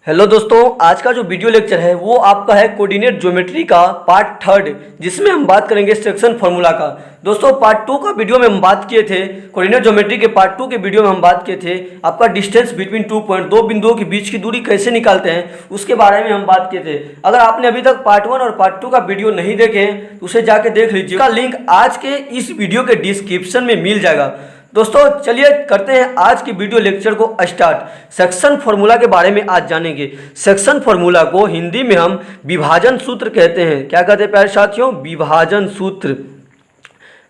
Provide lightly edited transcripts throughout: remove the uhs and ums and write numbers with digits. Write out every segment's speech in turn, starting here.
Hello दोस्तों, आज का जो वीडियो लेक्चर है वो आपका है कोऑर्डिनेट ज्योमेट्री का पार्ट थर्ड, जिसमें हम बात करेंगे सेक्शन फार्मूला का। दोस्तों पार्ट टू का वीडियो में हम बात किए थे, कोऑर्डिनेट ज्योमेट्री के पार्ट टू के वीडियो में हम बात किए थे आपका डिस्टेंस बिटवीन 2 पॉइंट, दो बिंदुओं के बीच की दूरी कैसे निकालते हैं उसके बारे में हम बात किए थे। अगर आपने अभी तक पार्ट वन और पार्ट टू का वीडियो नहीं देखे हैं तो उसे जाके देख लीजिए, उसका लिंक आज के इस वीडियो के डिस्क्रिप्शन में मिल जाएगा। दोस्तों चलिए करते हैं आज की वीडियो लेक्चर को स्टार्ट। सेक्शन फार्मूला के बारे में आज जानेंगे। सेक्शन फार्मूला को हिंदी में हम विभाजन सूत्र कहते हैं। क्या कहते हैं प्यारे साथियों? विभाजन सूत्र।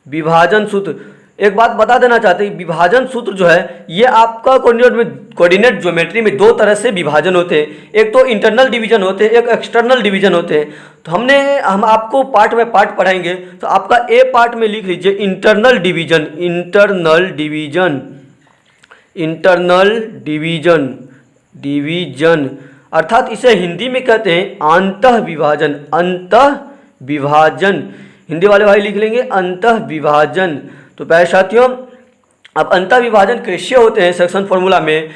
विभाजन सूत्र एक बात बता देना चाहते हैं, विभाजन सूत्र जो है ये आपका कोऑर्डिनेट ज्योमेट्री में दो तरह से विभाजन होते हैं। एक तो इंटरनल डिवीजन होते हैं, एक एक्सटर्नल डिवीजन होते हैं। तो हम आपको पार्ट बाय पार्ट पढ़ाएंगे। तो आपका ए पार्ट में लिख लीजिए internal division. Internal division, internal division, division अर्थात इसे हिंदी में कहते हैं अंतः विभाजन। अंतः विभाजन हिंदी वाले भाई लिख लेंगे अंतः विभाजन। तो प्यारे साथियों अब अंतः विभाजन कैसे होते हैं सेक्शन फार्मूला में,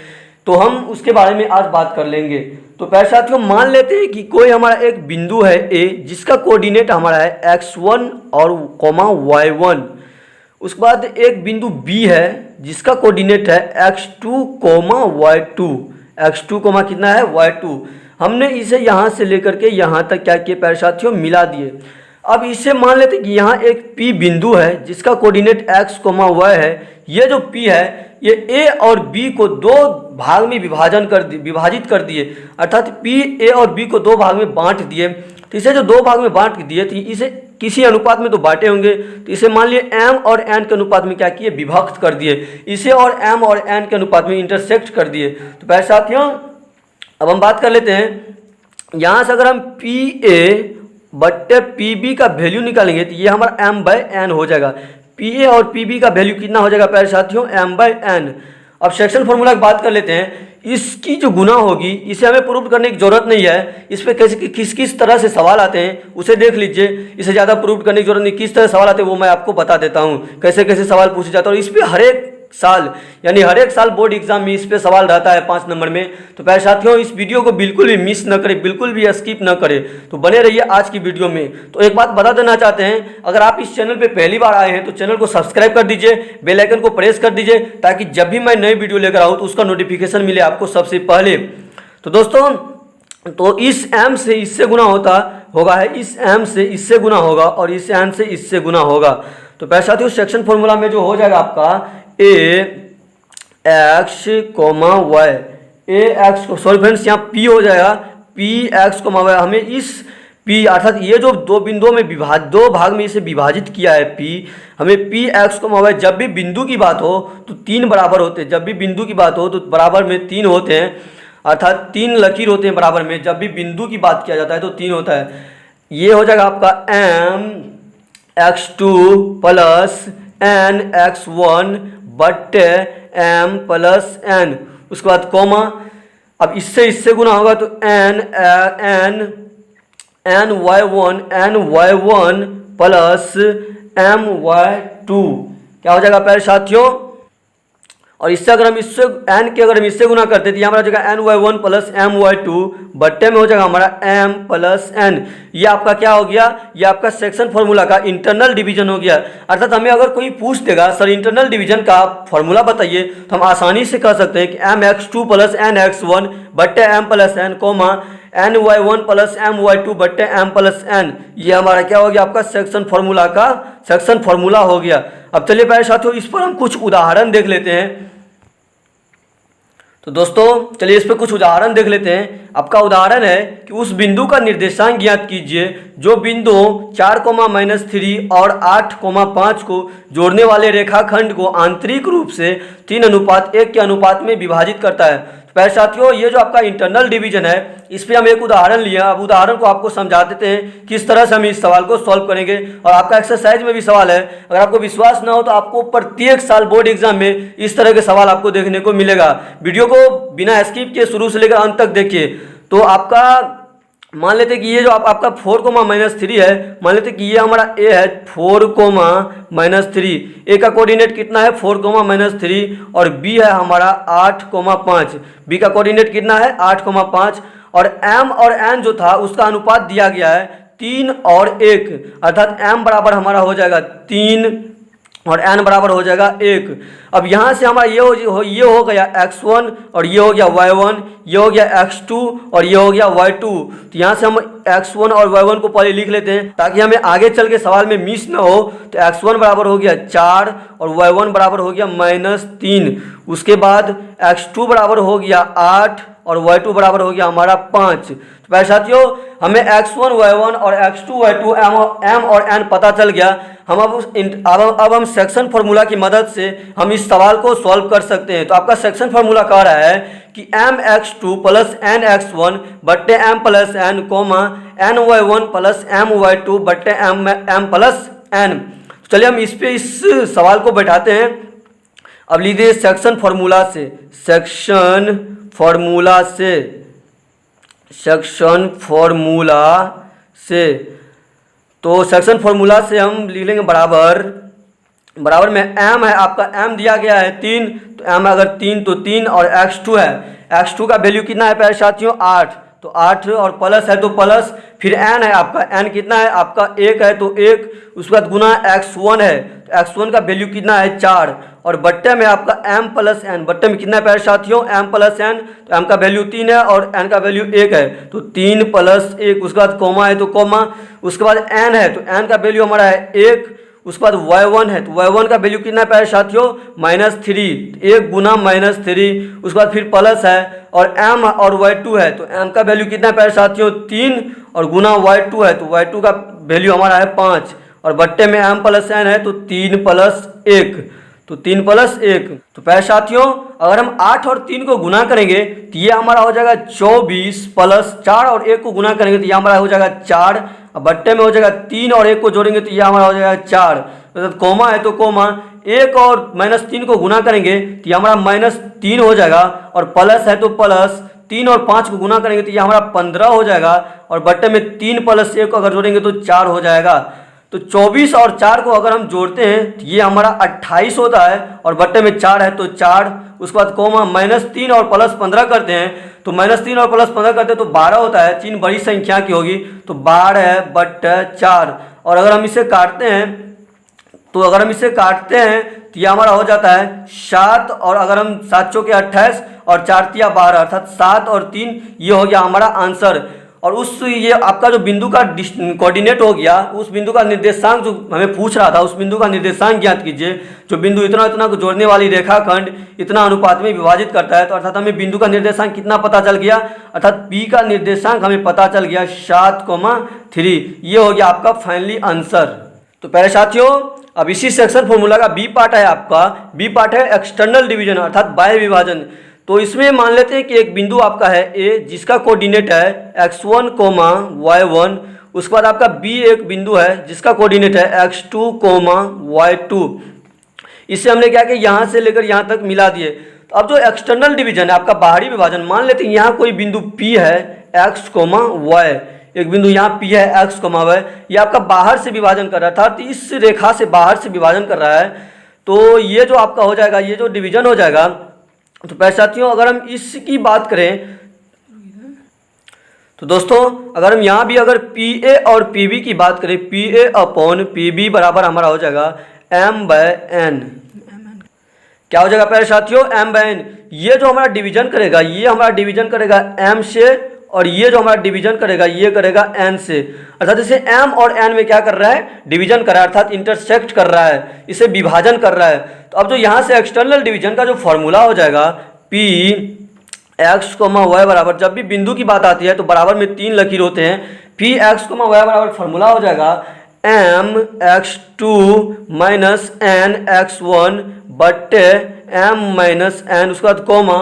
तो हम उसके बारे में आज बात कर लेंगे। तो प्यारे साथियों मान लेते हैं कि कोई हमारा एक बिंदु है ए, जिसका कोऑर्डिनेट हमारा है x1 और y1। उसके बाद एक बिंदु बी है जिसका कोऑर्डिनेट है x2 y2। x2 कितना है y2। हमने इसे यहाँ से लेकर के यहाँ तक क्या किए प्यारे साथियों, मिला दिए। अब इसे मान लेते हैं कि यहाँ एक P बिंदु है जिसका कोऑर्डिनेट x, y है। ये जो P है ये A और B को दो भाग में विभाजित कर दिए, अर्थात P A और B को दो भाग में बांट दिए। तो इसे जो दो भाग में बांट दिए तो इसे किसी अनुपात में तो बांटे होंगे, तो इसे मान लिए M और N के अनुपात में क्या किए, विभक्त कर दिए। इसे और M और N के अनुपात में इंटरसेक्ट कर दिए। तो पहले साथियों अब हम बात कर लेते हैं, यहाँ से अगर हम PA बट्टे PB का वैल्यू निकालेंगे तो ये हमारा M/N हो जाएगा। PA और PB का वैल्यू कितना हो जाएगा प्यारे साथियों, M/N। अब सेक्शन फार्मूला की बात कर लेते हैं। इसकी जो गुना होगी इसे हमें प्रूव करने की जरूरत नहीं है। इस पर कैसे किस तरह से सवाल आते हैं उसे देख लीजिए। इसे ज़्यादा प्रूव करने की जरूरत नहीं, किस तरह सवाल आते हैं वो मैं आपको बता देता हूँ, कैसे कैसे सवाल पूछे जाते हैं। और इस पर हर एक साल यानी हर एक साल बोर्ड एग्जाम में इस पे सवाल रहता है 5 नंबर में। तो प्यारे साथियों इस वीडियो को बिल्कुल भी मिस न करें, बिल्कुल भी स्किप न करें, तो बने रहिए आज की वीडियो में। तो एक बात बता देना चाहते हैं, अगर आप इस चैनल पे पहली बार आए हैं तो चैनल को सब्सक्राइब कर दीजिए, बेल आइकन को प्रेस कर दीजिए, ताकि जब भी मैं नई वीडियो लेकर आऊँ तो उसका नोटिफिकेशन मिले आपको सबसे पहले। तो दोस्तों तो इस m से इससे गुना होगा है, इस m से इससे गुना होगा और इस n से इससे गुना होगा। तो प्यारे साथियों सेक्शन फॉर्मूला में जो हो जाएगा आपका ax, y, ax को सॉरी फ्रेंड्स यहाँ p हो जाएगा, px, y। हमें इस p अर्थात ये जो दो बिंदुओं में दो भाग में इसे विभाजित किया है p, हमें px, y जब भी बिंदु की बात हो तो 3 बराबर होते हैं। जब भी बिंदु की बात हो तो बराबर में 3 होते हैं, अर्थात 3 लकीर होते हैं बराबर में। जब भी बिंदु की बात किया जाता है तो 3 होता है। ये हो जाएगा आपका mx2 प्लस nx1 बट्टे m प्लस n। उसके बाद कॉमा, अब इससे गुना होगा तो ny1 प्लस my2 क्या हो जाएगा प्यारे साथियों। और इससे अगर हम n के अगर हम इससे गुना करते तो यहाँ हमारा जगह ny1 प्लस my2 बट्टे में हो जाएगा हमारा m प्लस n। ये आपका क्या हो गया, ये आपका सेक्शन फार्मूला का इंटरनल डिवीजन हो गया। अर्थात हमें अगर कोई पूछ देगा सर इंटरनल डिवीजन का फार्मूला बताइए, तो हम आसानी से कह सकते हैं कि mx2 प्लस nx1 बट्टे m plus n, ny1 plus my2 बट्टे m प्लस n। ये हमारा क्या हो गया, आपका सेक्शन फार्मूला हो गया। अब चलिए प्यारे साथियों इस पर हम कुछ उदाहरण देख लेते हैं। तो दोस्तों चलिए इस पर कुछ उदाहरण देख लेते हैं। आपका उदाहरण है कि उस बिंदु का निर्देशांक ज्ञात कीजिए जो बिंदु 4, और 8, 5 को जोड़ने वाले रेखाखंड को आंतरिक रूप से 3:1 के अनुपात में विभाजित करता है। तो प्यारे साथियों ये जो आपका इंटरनल डिवीजन है इस पर हम एक उदाहरण लिया। अब उदाहरण को आपको समझा देते हैं किस तरह से हम इस सवाल को सॉल्व करेंगे। और आपका एक्सरसाइज में भी सवाल है, अगर आपको विश्वास ना हो तो आपको प्रत्येक साल बोर्ड एग्जाम में इस तरह के सवाल आपको देखने को मिलेगा। वीडियो को बिना स्किप किए शुरू से लेकर अंत तक देखिए। तो आपका मान लेते कि ये जो आपका 4, है, मान लेते कि ये हमारा ए है 4, ए का कोऑर्डिनेट कितना है 4, और बी है हमारा 8, बी का कोऑर्डिनेट कितना है 8, और एम और एन जो था उसका अनुपात दिया गया है 3 और 1, अर्थात एम बराबर हमारा हो जाएगा 3 और n बराबर हो जाएगा 1। अब यहाँ से हमारा ये हो गया x1 और ये हो गया y1, ये हो गया x2 और ये हो गया y2। तो यहाँ से हम x1 और y1 को पहले लिख लेते हैं ताकि हमें आगे चल के सवाल में मिस ना हो। तो x1 बराबर हो गया 4 और y1 बराबर हो गया -3। उसके बाद x2 बराबर हो गया 8 और y2 बराबर हो गया हमारा 5। तो भाई साथियों हमें x1 y1 और x2 y2 m और n पता चल गया। हम अब हम सेक्शन फार्मूला की मदद से हम इस सवाल को सॉल्व कर सकते हैं। तो आपका सेक्शन फार्मूला कह रहा है कि mx2 प्लस nx1 बट्टे m plus n comma ny1 plus my2 बट्टे m प्लस n। चलिए हम इस सवाल को बैठाते हैं। अब लीजिए सेक्शन फार्मूला से तो सेक्शन फार्मूला से हम लिख लेंगे बराबर में m है, आपका m दिया गया है 3, तो m अगर 3 तो 3 और x2 है, x2 का वैल्यू कितना है प्यारे साथियों 8, तो 8 और प्लस है तो प्लस, फिर n है आपका n कितना है आपका 1 है तो 1, उसके बाद गुना x1 है तो x1 का वैल्यू कितना है 4 और बट्टे में आपका m प्लस n, बट्टे में कितना है प्यारे साथियों m प्लस n, तो m का वैल्यू 3 है और n का वैल्यू 1 है तो 3 प्लस 1, उसके बाद कोमा है तो कोमा, उसके बाद n है तो n का वैल्यू हमारा है 1, उसके बाद y1 है तो y1 का वैल्यू कितना है प्यारे साथियों -3, 1 गुना -3, उसके बाद फिर प्लस है और m और y2 है तो m का वैल्यू कितना है प्यारे साथियों 3 और गुना y2 है तो y2 का वैल्यू हमारा है 5 और बट्टे में m प्लस n है तो 3 प्लस 1, तो 3 प्लस 1। तो प्यारे साथियों अगर हम 8 और 3 को गुना करेंगे तो ये हमारा हो जाएगा 24 प्लस 4 और 1 को गुना करेंगे तो ये हमारा हो जाएगा 4, अब बट्टे में हो जाएगा 3 और 1 को जोड़ेंगे तो ये हमारा हो जाएगा 4, मतलब कोमा है तो कोमा, 1 और -3 को गुना करेंगे तो ये हमारा -3 हो जाएगा और प्लस है तो प्लस, 3 और 5 को गुना करेंगे तो ये हमारा 15 हो जाएगा और बट्टे में 3 प्लस 1 को अगर जोड़ेंगे तो 4 हो जाएगा। तो 24 और 4 को अगर हम जोड़ते हैं तो ये हमारा 28 होता है और बट्टे में 4 है तो 4, उसके बाद कोमा -3 और प्लस 15 करते हैं तो -3 और प्लस 15 करते हैं तो 12 होता है, 3 बड़ी संख्या की होगी तो 12 बट्टे 4। और अगर हम इसे काटते हैं तो ये हमारा हो जाता है 7, और अगर हम 7 चौके 28 और 4 तिया 12 अर्थात 7 और 3, ये हो गया हमारा आंसर। और ये आपका जो बिंदु का कोऑर्डिनेट हो गया, उस बिंदु का निर्देशांक जो हमें पूछ रहा था उस बिंदु का निर्देशांक ज्ञात कीजिए। जो बिंदु इतना को जोड़ने वाली रेखाखंड इतना अनुपात में विभाजित करता है, तो अर्थात हमें बिंदु का निर्देशांक कितना पता चल गया, अर्थात P का निर्देशांक हमें पता चल गया 7,3। ये हो गया आपका फाइनली आंसर। तो प्यारे साथियों अब इसी सेक्शन फॉर्मूला का बी पार्ट है, आपका बी पार्ट है एक्सटर्नल डिवीजन अर्थात बाह्य विभाजन। तो इसमें मान लेते हैं कि एक बिंदु आपका है ए जिसका कोऑर्डिनेट है x1, y1, उसके बाद आपका बी एक बिंदु है जिसका कोऑर्डिनेट है x2, y2। इससे हमने क्या किया यहाँ से लेकर यहाँ तक मिला दिए। तो अब जो एक्सटर्नल डिवीजन है आपका बाहरी विभाजन, मान लेते हैं यहाँ कोई बिंदु P है x, y, एक बिंदु यहाँ P है x, y, ये आपका बाहर से विभाजन कर रहा था, तो इस रेखा से बाहर से विभाजन कर रहा है। तो ये जो आपका हो जाएगा, ये जो डिवीजन हो जाएगा। तो प्यारे साथियों अगर हम इसकी बात करें तो दोस्तों अगर हम यहाँ भी अगर PA और PB की बात करें, PA अपॉन PB बराबर हमारा हो जाएगा m/n। क्या हो जाएगा प्यारे साथियों m/n। ये जो हमारा डिवीजन करेगा, ये हमारा डिवीजन करेगा m से, और ये जो हमारा डिवीजन करेगा ये करेगा n से। अर्थात इसे m और n में क्या कर रहा है, डिवीजन कर रहा है, अर्थात इंटरसेक्ट कर रहा है, इसे विभाजन कर रहा है। तो अब जो यहाँ से एक्सटर्नल डिवीजन का जो फॉर्मूला हो जाएगा P x, y बराबर, जब भी बिंदु की बात आती है तो बराबर में 3 लकीर होते हैं। P x, y बराबर फॉर्मूला हो जाएगा m(x2 - n(x1) बट्टे m-n, उसके बाद कोमा,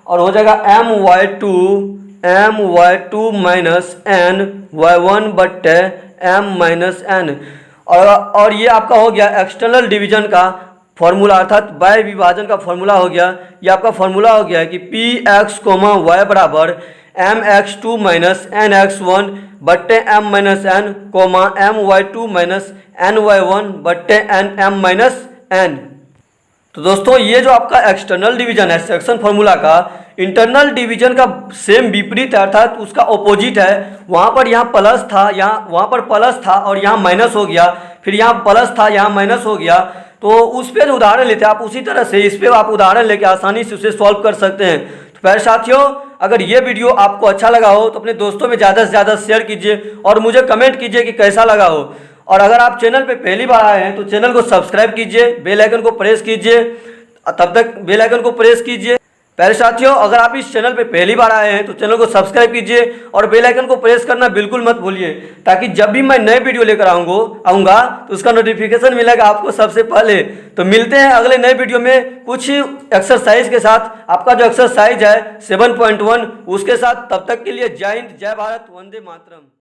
और हो जाएगा my2 n(y1 बट्टे m-n। और ये आपका हो गया एक्सटर्नल डिवीजन का फॉर्मूला अर्थात बाह्य विभाजन का फॉर्मूला हो गया। ये आपका फॉर्मूला हो गया है कि P x, y बराबर m x two minus n x one बट्टे m minus n comma m y two minus n y one बट्टे एन एम माइनस एन। तो दोस्तों ये जो आपका एक्सटर्नल डिवीजन है सेक्शन फॉर्मूला का, इंटरनल डिवीजन का सेम विपरीत है, अर्थात उसका ऑपोजिट है। वहाँ पर यहाँ प्लस था, वहाँ पर प्लस था और यहाँ माइनस हो गया, फिर यहाँ प्लस था यहाँ माइनस हो गया। तो उस पर उदाहरण लेते हैं आप, उसी तरह से इस पर आप उदाहरण लेके आसानी से उसे सॉल्व कर सकते हैं। तो प्यारे साथियों, अगर ये वीडियो आपको अच्छा लगा हो तो अपने दोस्तों में ज़्यादा से ज़्यादा शेयर कीजिए और मुझे कमेंट कीजिए कि कैसा लगा हो। और अगर आप चैनल पे पहली बार आए हैं तो चैनल को सब्सक्राइब कीजिए, बेल आइकन को प्रेस कीजिए, तब तक बेल आइकन को प्रेस कीजिए। प्यारे साथियों, अगर आप इस चैनल पे पहली बार आए हैं तो चैनल को सब्सक्राइब कीजिए और बेल आइकन को प्रेस करना बिल्कुल मत भूलिए, ताकि जब भी मैं नए वीडियो लेकर आऊँगा तो उसका नोटिफिकेशन मिलेगा आपको सबसे पहले। तो मिलते हैं अगले नए वीडियो में कुछ एक्सरसाइज के साथ। आपका जो एक्सरसाइज है 7.1 उसके साथ। तब तक के लिए जय हिंद, जय भारत, वंदे मातरम।